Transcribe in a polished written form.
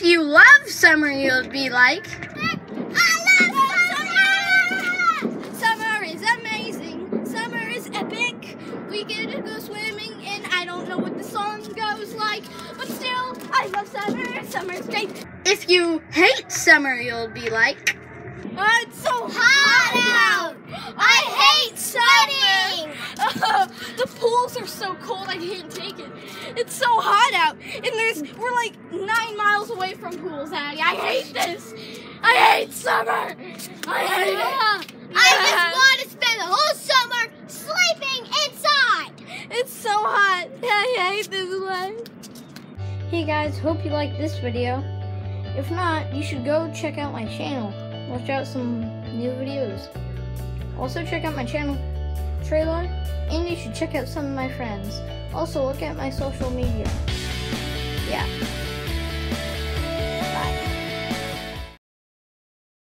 If you love summer, you'll be like, I love summer! Summer is amazing. Summer is epic. We get to go swimming, and I don't know what the song goes like, but still, I love summer. Summer's great. if you hate summer, you'll be like, It's so hot out. I hate sweating. The pools are so cold, I can't take it. It's so hot out, and we're like 9 miles away from pools, Addie. I hate this. I hate summer. I hate it. I just want to spend the whole summer sleeping inside. It's so hot. I hate this one. Hey guys, hope you liked this video. If not, you should go check out my channel. Watch out some new videos. Also check out my channel trailer, and you should check out some of my friends. Also look at my social media. Yeah.